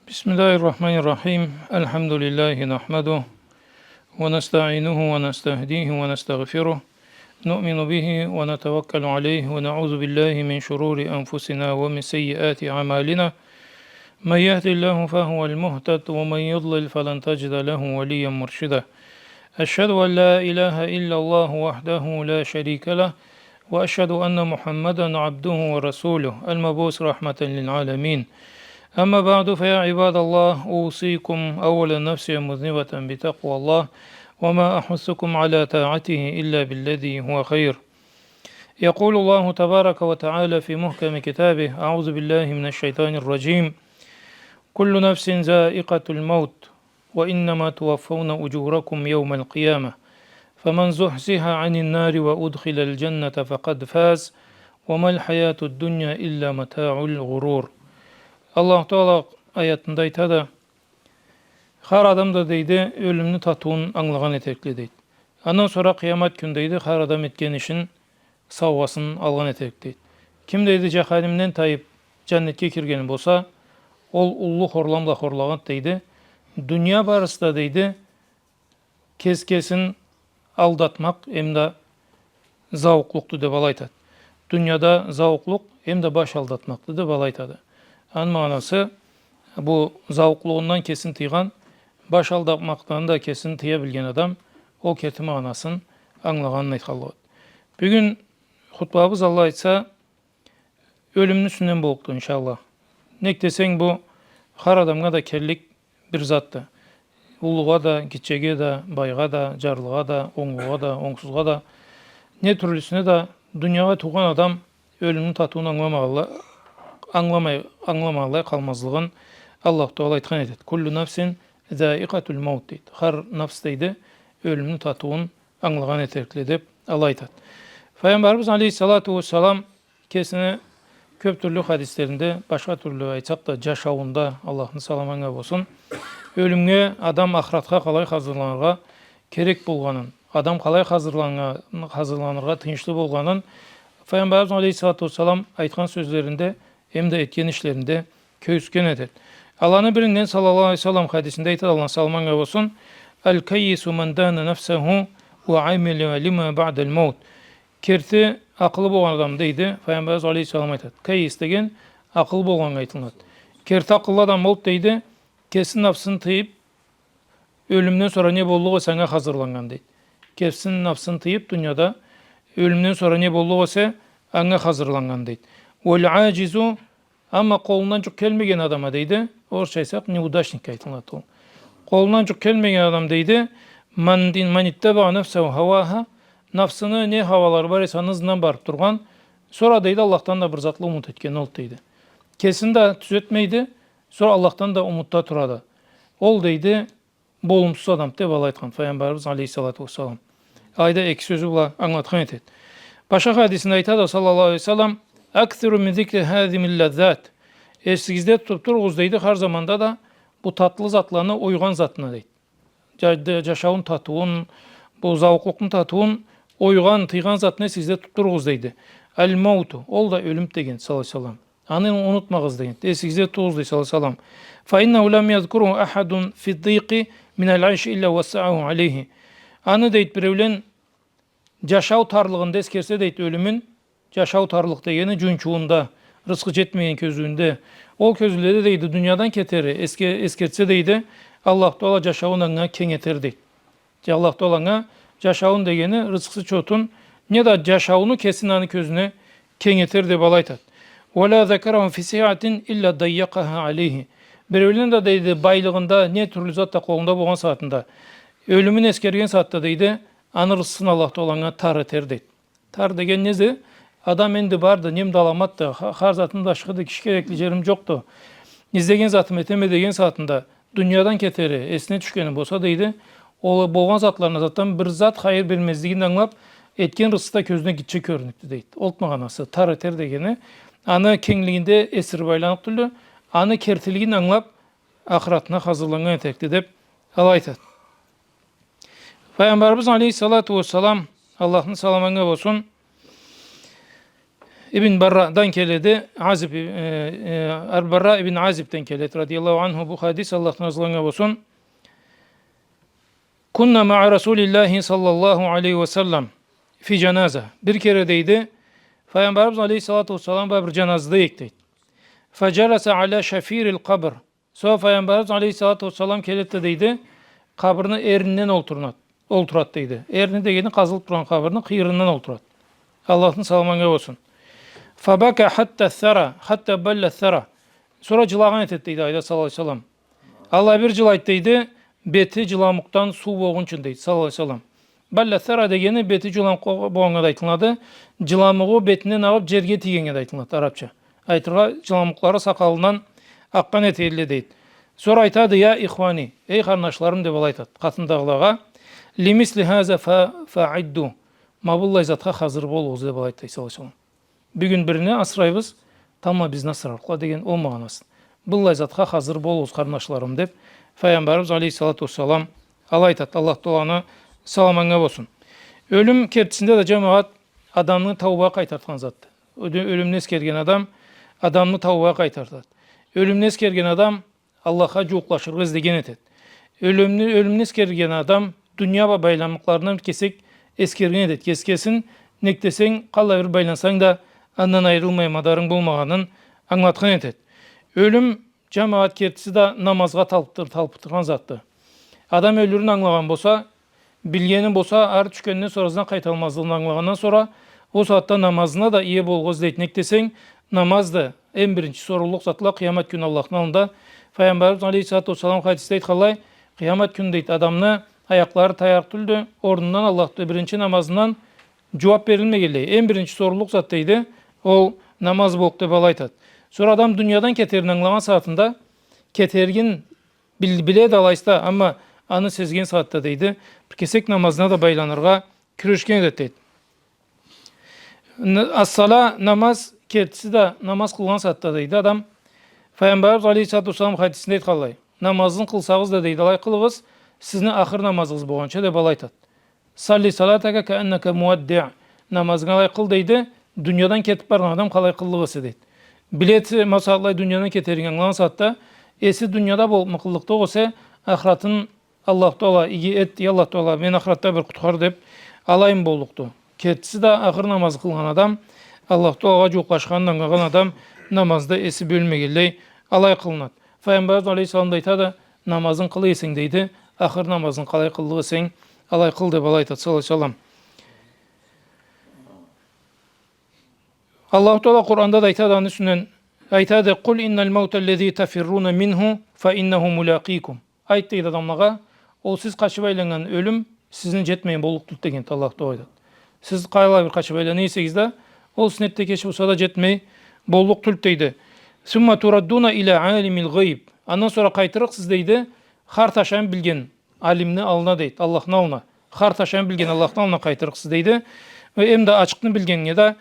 Bismillahirrahmanirrahim. Elhamdülillahi nahmeduh. Ve nesta'inuhu ve nestehdihi ve nestağfiruh. Nu'minu bihi ve netevekkelu aleyhi ve na'udhu billahi min şururi enfusina ve min seyyiati amalina. Men yehdillahu fehuvel muhted ve men yudlil falan tecide lehu veliyen murşida. Eşhedü en la ilahe illallah vahdehu la şerike leh ve eşhedü enne Muhammeden abduhu ve resuluh. El-mebûs rahmeten lil alemin. أما بعد فيا عباد الله أوصيكم أولا نفسي مذنبة بتقوى الله وما أحثكم على طاعته إلا بالذي هو خير. يقول الله تبارك وتعالى في محكم كتابه: أعوذ بالله من الشيطان الرجيم. كل نفس ذائقة الموت وإنما توفون أجوركم يوم القيامة فمن زحزح عن النار وأدخل الجنة فقد فاز وما الحياة الدنيا إلا متاع الغرور. Allah Teala ayetinde aytadi: "Har adam da deydi, ölümünü tatuğun anlagan etekli deydi. Ondan sonra kıyamet gün deydi, har adam etken işin savvaсын algan etek deydi. Kim deydi cehennemden tayıp cennetke kirgeni bolsa, ol ullu horlamla horlagan deydi. Dünya barısında deydi, kesin aldatmak hem de zavukluqtu deb aytadi. Dünyada zavukluk hem de baş aldatmaktı deb aytadi. An manası bu zavukluğundan kesin tıygan, baş aldatmaktan da kesin tıyabilgen adam o keti manasın anlaganını aytkalı. Bugün hutbabız Allah aytsa ölümünü sünnen boluktu inşallah. Nek desen bu har adamga da kellik bir zattı. Uluğa da, gitçege da, bayga da, jarlığa da, oңluğa da, oңsuzğa da, ne türlüsüne de dünyaya tuğan adam ölümünün tatuğunu anlamay kalmazlığın Allah Teala aytkan edet. Kullu nefsin zaiqatul maut deydi. Har nafs deydi, ölümünü tatuğun anlagan etekli dep Allah aytadi. Peygamberimiz Aleyhissalatu vesselam kesine köp türlü hadislerinde, başka türlü aytsak da jaşawında Allah'ın salamanga bolsun, ölümge adam ahiratga kalay hazırlanırga kerek bolganın, adam kalay hazırlanırga tınçlı bolganın Peygamberimiz Aleyhissalatu vesselam aytkan sözlerinde hem de etken işlerinde köysken edet. Allah'ın birinden sallallahu aleyhi ve sellem hadisinde aytadi, Allah'ın salamanga bolsun: "El-kayyisu men dana nefsehu ve amile lima ba'del maut." Kerti akıllı bolgan adam deydi. Peygamberimiz aleyhisselam aytadi. Kayyis degen akıllı bolgan aytıladi. Kerti akıllı adam bolup deydi, kesin nafsını tıyıp ölümden sonra ne bolluğu sana hazırlangan deydi. Kesin nafsını tıyıp dünyada ölümden sonra ne bolluğu sana hazırlangan deydi. Vel acizu, ama kolundan çok gelmegen adama deydi. Orçaysak neudashnik aytıladi. Kolundan çok gelmegen adam deydi. Man ittaba nefsehu havaha, nafsını ne havalar var ise hızından barıp durgan. Sonra deydi Allah'tan da bir zatlı umut etken oldu deydi. Kesin de tüzetmeydi. Sonra Allah'tan da umutta turadı. Ol deydi bolumsuz adam deb aytkan Peygamberimiz Aleyhissalatu vesselam. Ayda ek sözü bula anlatkan etet. Başka hadisinde aytadi sallallahu aleyhi ve sellem: "Akthiru min zikri hazimil lezzat." Esingizde tutup durğuz deydi, her zamanda da bu tatlı zatlarına uygan zatına deydi. Jaşawın tatuğun, bu zavukluqun tatuğun uygan, tıygan zatına sizde tutup durğuz deydi. El mautu, ol da ölüm degen sallallahu aleyhi ve sellem. Anı unutmağız deyin. Esingizde tutuğuz deydi sallallahu aleyhi ve sellem. Fa innehu lem yazkuruhu ahadun fi dîqi minel ayş illa vessa'ahu aleyhi. Anı deydi birevlen jaşaw tarlığında eskerse deydi ölümün, jaşaw tarlık degeni cünçuğunda, rızkı jetmeyen közünde. O közülerde deydi dünyadan keteri, eskertse deydi Allah Teala jaşawın anga keŋeter deydi. Allah Teala jaşawın degeni rızkısı çotun, ne da jaşawını kesin anı közüne keŋeter deb aytadi. Ve la zekerahum fi sihatin illa dayyaqaha aleyhi. Birevlen de deydi baylığında, ne türlü zatta kolunda bolgan saatında, ölümün eskergen saatte deydi anı rızkısını Allah Teala tar eter deydi. Tar degen nezi? Adam endi bardı, nem dalamat da, har zatım da şıkıdı, kişi gerekli jerim joktu. İzlegen zatım eteme degen saatında, dünyadan keteri, esine düşkeni bolsa deydi, o bolgan zatlarına zattan bir zat hayır bilmezligini anlap, etken rızkıda közüne gitçe körünüktü deydi. Oltmaganası, tar eter degeni, anı keňliginde esir baylanıp tüllü, anı kertiligini anlap, ahiratına hazırlangan etekti dep aytadi. Peygamberimiz Aleyhissalatu vesselam, Allah'ın salamanga bolsun, İbn Barra'dan keledi. Azib Barra ibn Azib'den keledi radıyallahu anhu bu hadis Allah'tan razı olsun. Kunna ma'a Resulillahi sallallahu aleyhi ve sellem fi cenaze. Bir keredeydi. Peygamberimiz aleyhissalatu vesselam bir cenazede ektiydi. Fecelese ala şefiril kabr. Sonra Peygamberimiz aleyhissalatu vesselam kelettedeydi. Kabrını erinden olturattıydı. Erini degeni kazılıp duran kabrını kıyırından olturat. Allah'ın salamına olsun. Fabaka hatta thara, hatta bella thara. Sonra cılağan etettiydi ayda sallallahu aleyhi ve sellem. Allah bir cılayttıydı. Beti cılamuktan su boğun içindeydi sallallahu aleyhi ve sellem. Bella thara degeni beti cılamuk boğuna da aytılmadı. Cılamuğu betinden alıp cerge tigenge de aytılmadı Arapça. Aytırga cılamukları sakalından akkan eteyli deydi. Sonra aytadı ya ihvani, ey kardeşlerim de balaytat. Katındağlığa. Limisli haza fa'iddu. Mabullay zatqa hazır bolğuz de balaytay sallallahu aleyhi ve sellem. Bir gün birini asrayız, tamam biz nasıl arqla degen o mağanasın. Bullay zatqa hazır bolğuz kardeşlerim dep Peygamberimiz aleyhissalatu vesselam alaytat. Allah dolanı salamana olsun. Ölüm kertisinde de cemaat adamını tavba kaytartkan zattı. Ölümünü eskergen adam adamını tavba kaytartat. Ölümünü eskergen adam Allah'a cuqlaşırgız degen etet. Ölümünü eskergen adam dünya ve baylanlıklarından kesik eskergen etet. Keskesin nektesen kalla bir baylansan da andan ayrılmaya madarın bulmağının anlatkan etet. Ölüm cemaat kertisi de namazga talpıtırgan zattı. Adam ölürün anlagan bolsa, bilgenin bolsa ar çükenden sonrasından kaytalmazlığını anlagandan sonra o saatte namazına da iyi bolğuz deyt. Nektesen namaz da en birinci sorumluluk zatla kıyamet günü Allah'ın alında. Peygamberimiz aleyhissalatu vesselam hadiste aytkalay, kıyamet günü deyt adamına ayakları tayartıldı. Ordundan Allah'ta birinci namazından cevap verilmegildi. En birinci sorumluluk zattaydı. O namaz bolukta balaytat. Sonra adam dünyadan keterini anlagan saatinde ketergin bile dalaysta ama anı sezgen saatte deydi. Bir kesek namazına da baylanırga kürüşken deydi. As-sala namaz kertisi de namaz kılgan saatte deydi. Adam Peygamberimiz aleyhissalatu vesselam hadisinde aytkalay. Namazın kılsağız da deydi. Alay kılığız sizin ahir namazınız boğança da balaytat. Salli salataka ke enneke muaddi'. Namazına alay kıl deydi. Dünyadan ketip bargan adam kalay kıllığısı deydi. Bilet masalay dünyadan ketergen lan saatte esi dünyada bol mıkıllıkta olsa ahiratın Allah Teala iyi et Allah Teala men ahiratta bir kutkar dep alayım bolluktu. Ketisi de ahir namaz kılgan adam Allah Teala'ga joqlaşkandan kalgan adam namazda esi bölmegiley alay kılınat. Peygamberimiz aleyhissalam da aytады namazın kılı esing deydi. Ahir namazın kalay kıllığı sen alay kıl dep alaytat sallallahu aleyhi ve sellem. Allah Teala Kur'an'da da aytады üstünden aytады kul innal mautellezî tefirrûne minhu fe innehu mulâkîkum. Ayt deydi adamlara o siz kaçıp aylangan ölüm sizin jetmeyin bolluk degen Allah Teala aytады. Siz kayla bir kaçıp aylan neysegizde o sinette keçip olsa da jetmey bolluk tült deydi. Summa turadduna ila alimil gayb. Ondan sonra kaytırık siz deydi har taşan bilgen alimni alına deydi Allah'ın alına. Har taşan bilgen Allah'ın alına kaytırık siz deydi. Ve hem de açıkını bilgenge de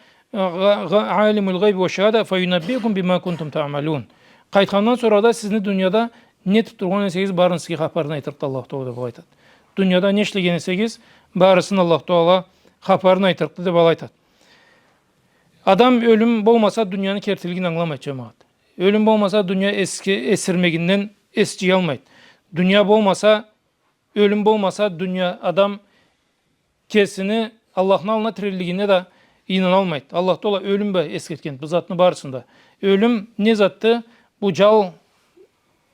alimul gayb ve şehade fe yunabbiukum bima kuntum ta'malun. Kaytkandan sonra da sizni dünyada ne tutturgan esegiz barın sizge habarını aytırdı Allah Teala dep aytат. Dünyada ne işlegen esegiz barısın Allah Teala habarını aytırdı dep aytат. Adam ölüm bolmasa dünyanın kertilgini anlamayt cemaat. Ölüm bolmasa dünya eski esirmeginden esci almayt. Dünya bolmasa ölüm bolmasa dünya adam kesini Allah'ın alına tirilligine de inanalmayt. Allah Teala ölüm be esketken bu zatını barısında. Ölüm ne zattı? Bu cal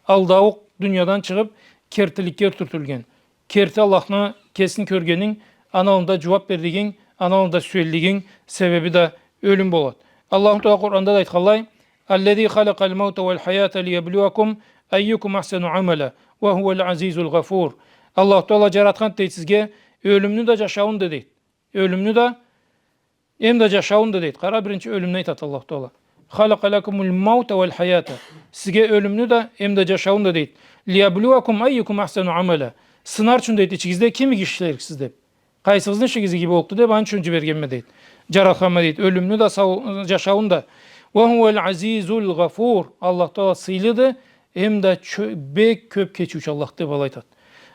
aldavuk dünyadan çıkıp kertilikке türtülgen. Kerti Allah'ına kesin körgenin analında cevap verdiğin, analında söyledigin sebebi de ölüm bolat. Allah Teala Kur'an'da da aytkalay: "Ellezî halakal mevte vel hayâte liyebluvakum eyyukum ahsenu amela ve huvel azizul gafur." Allah Teala jaratkan deyt sizge ölümnü de yaşaun da deyt. Ölümnü de hem de yaşaun da deyt. Kara birinci ölümnü aytat Allah Teala. Halaka lekumul mevte vel hayâte. Sizge ölümnü de hem de yaşaun da deyt. Liyebluvakum eyyukum ahsenu amela. Sınar çün deyt içigizde kimi kişiler siz deyt. Kaysızın şigizi gibi oldu deyt. Ban çüncü bergenme deyt. Jaratkanma deyt. Ölümnü de yaşaun da. Ve huvel azizul gafur. Allah Teala sıylıdı. Hem de bek köp keçüç Allah deyip alaytat.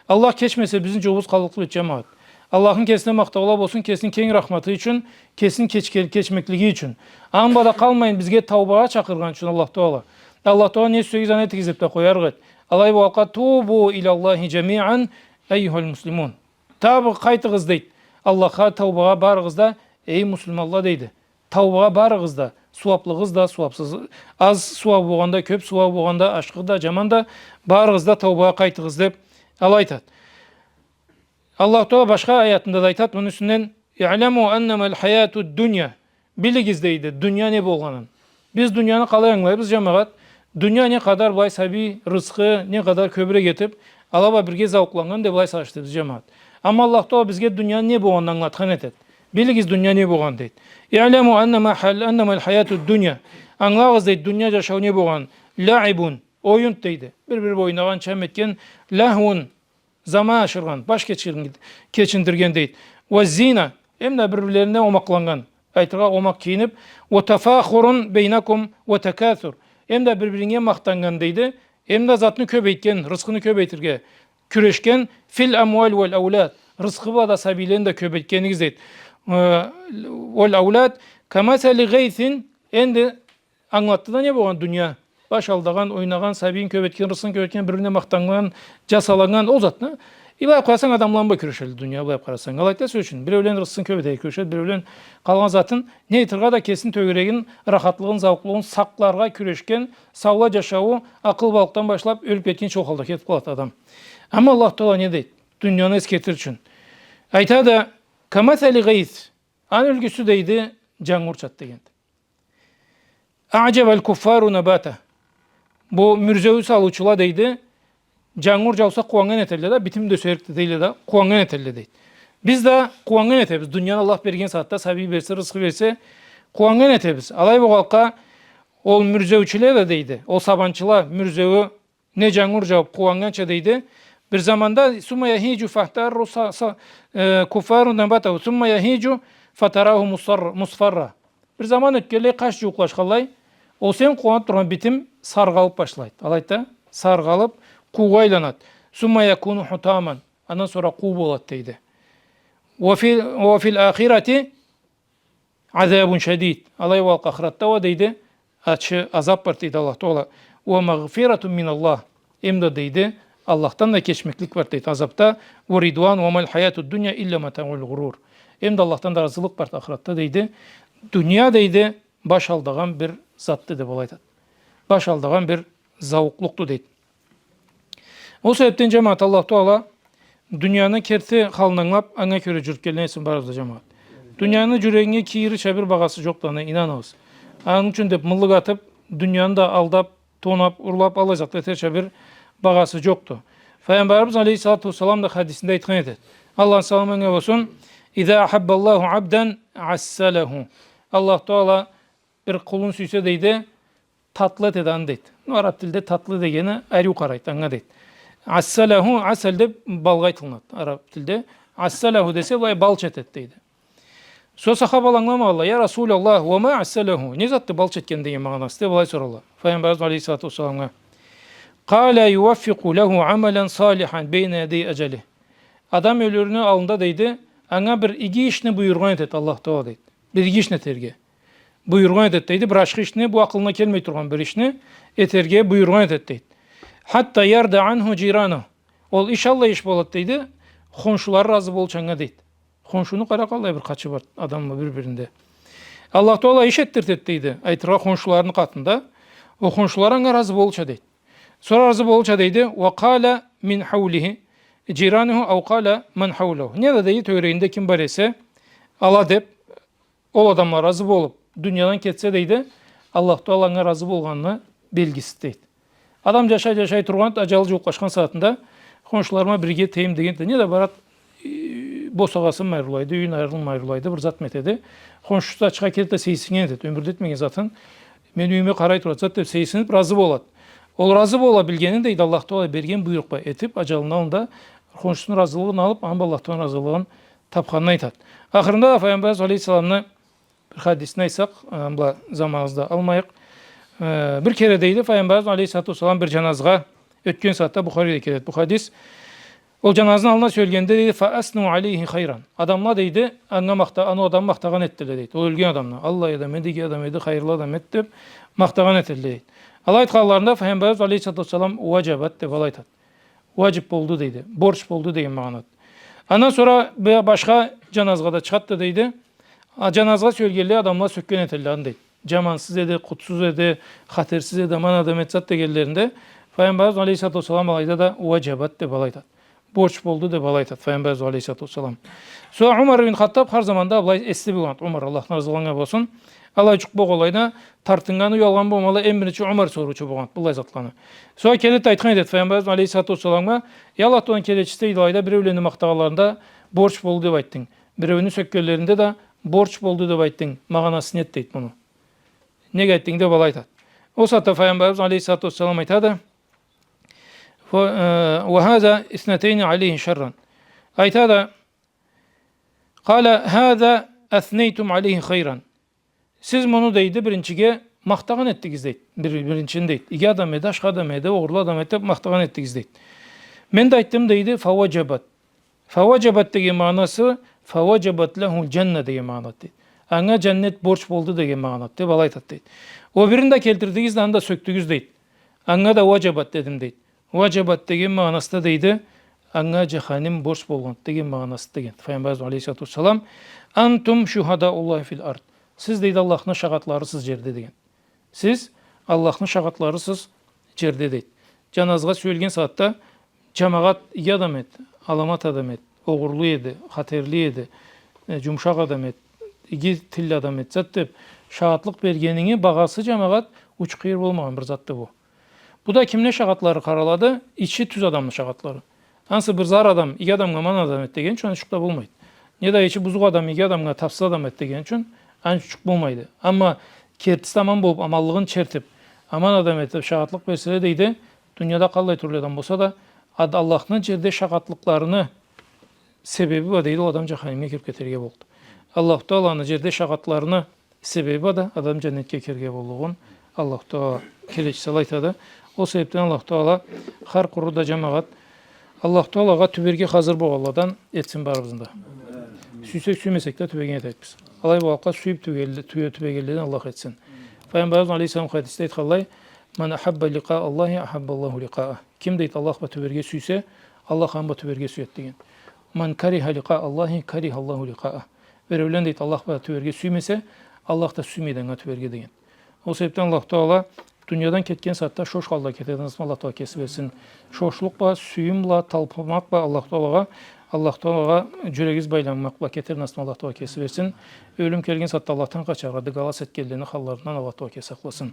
Allah keçmese bizim cobuz kalıklı cemaat. Allah'ın kesine maktavla olsun, kesin keng rahmatı için, kesin keçmekligi için. Anbada kalmayın bizge tavbağa çakırgan için Allah Teala. Allah Teala ne söz zanet gizip de koyar gıt. Alay bu vakit tubu ilallahi cemi'an eyyuhul muslimun. Tabi kaytığız deyit. Allah'a tavbağa barığız da ey Müslümanlar deydi. Tavbağa barığız da, suvaplığız da, suvapsız. Az suvap boğanda, köp suvap boğanda, aşkı da, caman da barığız da tavbağa kaytığız deyip alaytat. Allah Teala başka ayetinde de aytat. Bunun üstünden "Ya'lemu ennemel hayatud dunya." Biligiz deydi. Dünya ne bolğanın. Biz dünyanı kalay anlayırız cemaat. Dünya ne kadar vay sabi rızkı ne kadar köbre getip alaba birge zavuklangan de vay saçtı biz cemaat. Ama Allah Teala bizge dünyanın ne bolğanını anlatkan etet. Biligiz dünya ne bolğan deydi. "Ya'lemu ennemel hayatud dunya." Anlağız deydi. Dünya yaşağı ne bolğan. La'ibun. Oyun deydi. Bir oynagan çem etken lahun. Zaman aşırgan, baş keçindirgen deyit. Ve zina, hem de birbirlerine omaklangan. Aytığa omak kiyinip, ve tefâhurun beynakum ve tekâthur. Hem de birbirine maktangan deydi. Hem de zatını köbeytken, rızkını köbeytirge. Küreşken, fil amval vel evlad. Rızkı da sabilerini de köbeytkeniz deyit. Vel evlad, kemaseli gaythin, endi anlattı da ne bu dünya? Baş aldagan, oynagan, sabiyin köbetken, rızkını köbetken, birbirine maktangan, casalangan o zatını. İlay koyasan adamlarla körüşeli dünya, ilay koyasan. Galayta söylüşün. Bir öğlen rızkını köbeteye körüşeli, bir öğlen kalan zatın ne itirga da kesin tögeregin, rahatlığın, zavklığın, saklarga küreşken, savla yaşağı, akıl balıktan başlayıp ölüp ketken çok halda ketip kalat adam. Ama Allah Teala ne deyit? Dünyanı esketir için. Ayta da, kamaseli gayz. An ülgüsü deydi, cangur çat degend. A'cebel kuffaru nebata. Bu mürzevi salıçula deydi. Cangur cavsa kuangan etelle de bitim döşerikte değil de kuangan etelle deydi. Biz de kuangan etebiz. Dünyanın Allah bergen saatte sabi verse, rızkı verse kuangan etebiz. Alay bu halka ol mürzeviçile de deydi. O sabançıla mürzevi ne cangur cavap kuangança deydi. Bir zamanda summa yahicu fahtaru kuffaru nebata summa yahicu fatarahu musfarra. Bir zaman ötkeli kaç yuqlaşqalay. O sen kuan turan bitim sargalıp başlaydı. Alayda sargalıp kuğa aylanat. Summa yakunu hutaman. Ondan sonra kuğ bolat deydi. Ve fil ahireti azabun şedid. Alay vel ahirette ve deydi. Açı azap var deydi Allah Teala. Ve mağfiretun min Allah. Emde deydi. Allah'tan da geçmeklik var deydi azapta. Ve ridvan ve mel hayatud dunya illa mata'ul gurur. Emde Allah'tan da razılık var ahirette deydi. Dünya deydi. Baş aldağan bir zat dedi bolaydı. Baş aldağan bir zavukluktu deydi. O sebepten cemaat Allah Teala dünyanın kerti halınanlap ana köre jürtkelene etsin barızda cemaat. Dünyanın yüreğine kiyiri çabir bagası joklarına inanağız. Onun için de mıllık atıp dünyanı da aldap, tonap, urlap alacak da çabir bagası joktu. Peygamberimiz Aleyhissalatu vesselam da hadisinde aytkan eder. Allah'ın salamına olsun. İza ahabballahu abden assalehu. Allah Teala bir kulun süyse deydi, tatlı edan deydi. Arap dilde tatlı degeni ayrı yukarıydı, anga deydi. Assalahu, asal de balgay tılınat Arap dilde. Assalahu dese balçet et deydi. So sahabalanlama Allah, ya Resulallah, ve ma assalahu. Ne zattı balçetken degen mağanası de, balay sorallah. Peygamberimiz Aleyhissalatu vesselam'a. Kâle yuvaffiku lehu amelen salihan beyne yedey eceli. Adam ölürünü alında deydi, ana bir igi işini buyurgan etet Allah Teala deydi. Bir igi işini terge. Buyurgan etet deydi. Bir aşkı işini bu aklına gelmey turgan bir işini eterge buyurgan etet deydi. Hatta yarda anhu cirana. Ol inşallah iş bolat deydi. Konşular razı bolçanga deydi. Konşunu karakallay bir kaçı var adamla birbirinde. Allah Teala iş ettirtet deydi. Aytıra konşularının katında. O konşularına razı bolça deydi. Sonra razı bolça deydi. Ve kâle min havlihi ciranuhu av kâle men havlehu. Ne de deydi töreğinde kim var ise ala dep o adamlar razı bolup dünyadan ketse deydi. Allah Teala'na razı bolganını belgisi deydi. Adam yaşay turgan acalı joqlaşkan saatında konşularıma birge teyim degende. Ne de barat bosağasın mayrulaydı, üyün ayrılmayrulaydı, bir zat metedi. Konşusu da çıka kelip de seysingen dedi. Ömürde etmegen zatın. Men üyüme qaray turat zat dep seysinip razı bolat. Ol razı bola bilgenin deydi Allah Teala bergen buyruqpa etip acalını alında konşusunun razılığını alıp Allah Teala razılığını tapkanını aytat. Ahırında da Peygamberimiz Aleyhisselam'ın bir hadisini aysak, bu zamanımızda almayık. Bir kere deydi Peygamberimiz Aleyhisselatü Vesselam bir canazıga ötken saatte Bukhari'de kelet bu hadis. O janazanın alına söylgende deydi فَأَسْنُوا عَلَيْهِ hayran. Adamla deydi, onu adam maktağan ettiler deydi. O ölgen adamla. Allah adam edi, adam edi, hayırlı adam etti, maktağan ettiler deydi. Allah aytqanlarında Peygamberimiz Aleyhisselatü Vesselam vacabat de valaytat. Vacip oldu deydi. Borç oldu deyin manat. Ondan sonra başka canazgada çıkarttı deydi. Canazga söylgeli adamla sökken etirlerini deydi. Camansız edi, kutsuz edi, hatersiz edi, aman adam etsat degellerinde Peygamberimiz Aleyhisselatü Vesselam alayda da vacabat de valaytat. Borç oldu de balaytat. Peygamberimiz Aleyhisselatü Vesselam. Sonra Umar bin Hattab her zaman da ablay esli bir olan. Umar Allah'ın razılığına olsun. Allah çok boğ olayına tartınganı yolgan bolmalı en birinci Umar soruçu boğan. Bullay zatlanı. Sonra kelet aytkan edet Peygamberimiz Aleyhisselatü Vesselam'a ya Allah doğan keleçiste ilayda bir evlerini maktağalarında borç oldu dep ayttın. Bir evini sökkellerinde de borç oldu dep ayttın. Mağanasını et deyit bunu. Ne gettin de balaytat. O saatte Peygamberimiz Aleyhisselatü Vesselam aytadı. وهذا اثنتين عليه شرا aytada قال هذا أثنيتم عليه خيرا siz bunu deydi birinciге maktağan ettiniz deydi birincini deydi iki adam edi aşk adam edi oğurlu adam edi maktağan ettiniz deydi men de ayttım deydi favacebat деген manası favacebat lehu cennet деген manat deydi anga cennet borç boldu деген manat deydi balaytat deydi o birini de keltirdiğiniz de anda söktüğünüz deydi anga da vacebat dedim deydi vacabat деген manasında deydi. Anga cehennem borç bolgan деген manası деген. Peygamberimiz Aleyhisselatü Vesselam antum şuhadaullahi fil ard. Siz deydi Allah'ın şahatlarısız yerde деген. Siz Allah'ın şahatlarısız yerde deydi. Canazga söyleyen saatte cemaat iyi adam et, alamat adam et, oğurlu edi, haterli edi, cumşak adam et, iyi tilli adam et. Zaten şahatlık bergenini bağası cemaat uç kıyır olmayan bir zattı bu. Bu da kimle şahatları karaladı? İçi tüz adamlı şahatları. Hansı bir zar adam, iki adamga man adam et degen için şukta bulmaydı. Ne da içi buzuk adam, iki adamga tapsız adam et degen için şuk bulmaydı. Ama kertis aman bulup, amallığın çertip, aman adam etip şahatlık versele deydi. Dünyada kallay türlü adam olsa da Allah'ın cerde şahatlıklarını sebebi var deydi. O adam cehenneme kirip getirge oldu. Allah Teala'nın cerde şahatlarını sebebi var da adam cennetke kirge bolluğun Allah Teala keleç salaytadı. O sebepten Allah Teala har kuruda cemaat Allah Teala'ga tüberge hazır boğalladan etsin barımızda. Süysek süymesek de tübergen ettik biz. Allah bu halka süyüp tübergeliğden Allah etsin. Peygamberimiz Aleyhisselam hadiste etkallay men ahabba liqa Allahi ahabballahu liqa'ah. Kim deyit Allah ba tüberge süyse Allah han ba tüberge süyet degen. Men kariha liqa Allahi karihallahu liqa'ah. Verevlen deyit Allah ba tüberge süymese Allah da süymeden tüberge degen. O sebepten Allah Teala dünyadan ketken saatte şoş halda ketediniz Allah Teala kesip etsin. Şoşlukla, suyumla, talpılmakla Allah Teala'ga yüreğiz baylanmakla keteriniz Allah Teala kesip etsin. Ölüm kelgen saatte Allah'tan kaçardı. Galas etkellerini hallarından Allah Teala kesaklasın.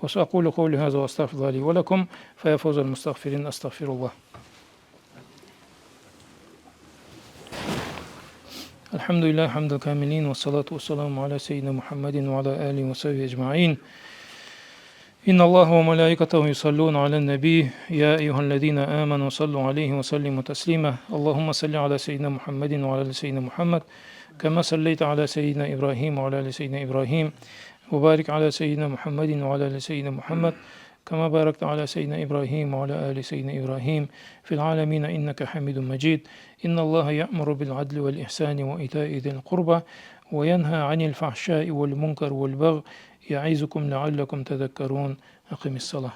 Ve aqulu qawli hadha ve estağfirullah li ve lekum fe yafuzul mustagfirin estağfirullah. Elhamdülillah hamdel kamilin ve salatu ve selamu ala seyyidina Muhammedin ve ala alihi ve sahbihi ecma'in. إن الله وملائكته يصلون على النبي يا أيها الذين آمنوا صلوا عليه وسلموا تسليما اللهم صل على سيدنا محمد وعلى آل سيدنا محمد كما صليت على سيدنا إبراهيم وعلى آل سيدنا إبراهيم وبارك على سيدنا محمد وعلى آل سيدنا محمد كما باركت على سيدنا إبراهيم وعلى آل سيدنا إبراهيم في العالمين إنك حميد مجيد إن الله يأمر بالعدل والإحسان وإيتاء ذي القربى وينهى عن الفحشاء والمنكر والبغي يعظكم لعلكم تذكرون أقم الصلاة